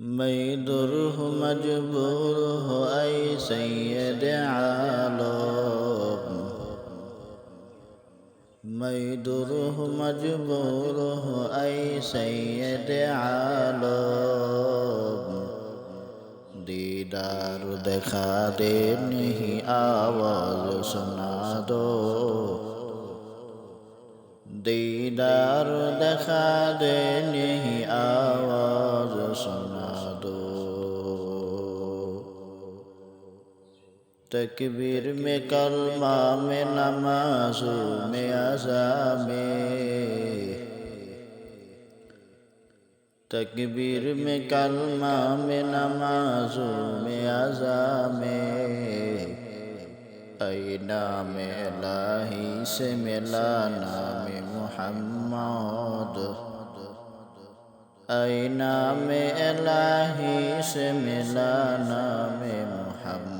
मैं दुरूह मजबूर हो ऐ सैयद आलम, मैं दुरूह मजबूर हो ऐ सैयद आलम। दीदार दिखा दे नहीं आवाज सुना दो, दीदार दिखा दे नहीं आवाज सुना दो। तकबीर में कलमा में नमाज़ों में अज़ा में, तकबीर में कलमा में नमाज़ों में अज़ा में, ऐ नाम इलाही से मिला नाम मुहम्मद, ऐ नाम इलाही से मिला नाम मुहम्मद।